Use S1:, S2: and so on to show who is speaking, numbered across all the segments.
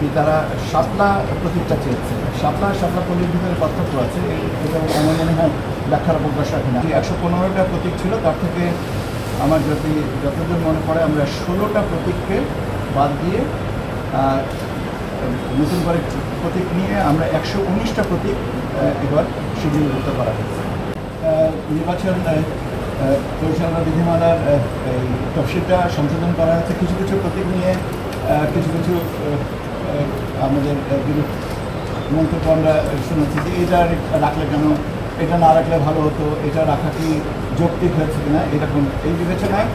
S1: NCP তারা শাপলা প্রতীকটা চেয়েছে। শাপলা পল্লীর ভিতরে পার্থক্য আছে, এবং আমার মনে হয় ব্যাখ্যার অবকাশ রাখে না। 115টা প্রতীক ছিল, তার থেকে আমার যতদূর মনে পড়ে আমরা 16টা প্রতীককে বাদ দিয়ে নতুন করে প্রতীক নিয়ে আমরা 119টা প্রতীক এবার শিডিউলভুক্ত করা হয়েছে। নির্বাচন পরিচালনা বিধিমালার এই তফসিলটা সংশোধন করা হয়েছে। কিছু কিছু প্রতীক নিয়ে কিছু আমাদের মন্তব্য আমরা শুনেছি যে এটা রাখলে কেন, এটা না রাখলে ভালো হতো, এটা রাখা কি যৌক্তিক হয়েছে কিনা এরকম। এই বিবেচনায়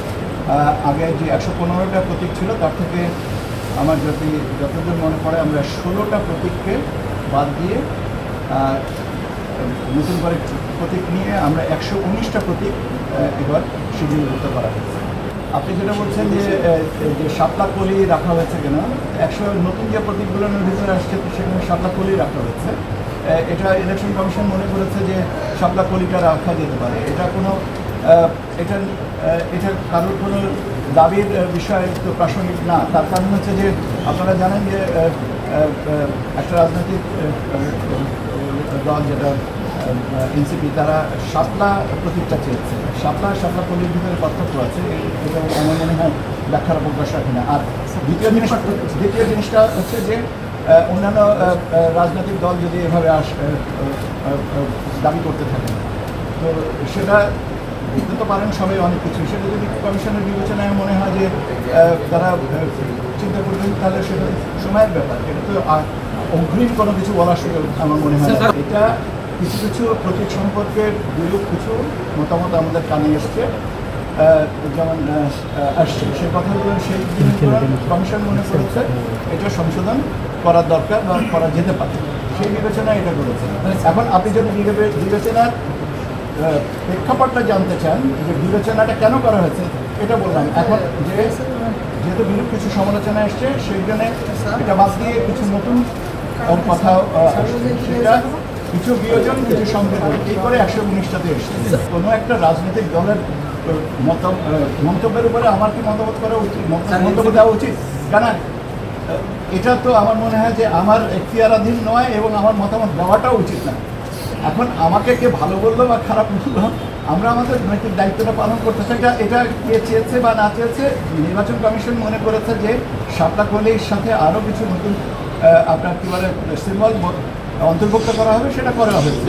S1: আগে যে 115টা প্রতীক ছিল, তার থেকে আমার যতদূর মনে পড়ে আমরা 16টা প্রতীককে বাদ দিয়ে নতুন করে প্রতীক নিয়ে আমরা 119টা প্রতীক এবার শিডিউলভুক্ত করা হয়েছে। আপনি যেটা বলছেন যে শাপলা কলি রাখা হয়েছে কেন, নতুন যে প্রতীকগুলোর ভিতরে আসছে সেখানে শাপলা কলি রাখা হয়েছে। এটা ইলেকশন কমিশন মনে করেছে যে শাপলা কলিটা রাখা যেতে পারে। এটা কারোর কোনো দাবির বিষয় তো প্রাসঙ্গিক না। তার কারণ হচ্ছে যে আপনারা জানেন যে একটা রাজনৈতিক দল যেটা এনসিপি তারা শাপলা প্রতীকটা চেয়েছে। শাপলা পল্লীর ভিতরে পার্থক্য আছে, এবং আমার মনে হয় ব্যাখ্যার অবকাশ রাখে না। আর দ্বিতীয় জিনিসটা হচ্ছে যে অন্যান্য রাজনৈতিক দল যদি এভাবে দাবি করতে থাকে, তো সেটা বুঝতে তো পারেন সবাই অনেক কিছু। সেটা যদি কমিশনের বিবেচনায় মনে হয় যে তারা চিন্তা করবেন, তাহলে সেটা সময়ের ব্যাপার। এটা তো অগ্রিম কোনো কিছু বলার সুযোগ আমার মনে হয় না। এটা কিছু প্রতীক সম্পর্কে বিরূপ কিছু মতামত আমাদের কানে এসছে, যেমন আসছে সে কথাগুলো, সেই জিনিসগুলো কমিশন মনে করেছে এটা সংশোধন করার দরকার বা করা যেতে পারে, সেই বিবেচনায় এটা করেছে। এখন আপনি যদি বিবেচনার প্রেক্ষাপটটা জানতে চান যে বিবেচনাটা কেন করা হয়েছে, এটা বললাম। এখন যেহেতু বিরূপ কিছু সমালোচনা এসছে, সেই জন্য এটা বাদ দিয়ে কিছু নতুন কথা সেটা কিছু বিয়োজন, কিছু সংযোজন, এই করে 119টাতে এসছে। কোনো একটা রাজনৈতিক দলের মন্তব্যের উপরে আমার কি মন্তব্য দেওয়া উচিত? কেন এটা তো আমার মনে হয় যে আমার এখতিয়ারাধীন নয়, এবং আমার মতামত দেওয়াটাও উচিত না। এখন আমাকে কে ভালো বললো বা খারাপ বললো, আমরা আমাদের নৈতিক দায়িত্বটা পালন করতে চাই। এটা কে চেয়েছে বা না চেয়েছে, নির্বাচন কমিশন মনে করেছে যে শাপলা কলির সাথে আরও কিছু নতুন আপনার কী বলে সিম্বল অন্তর্ভুক্ত করা হবে, সেটা করা হয়েছে।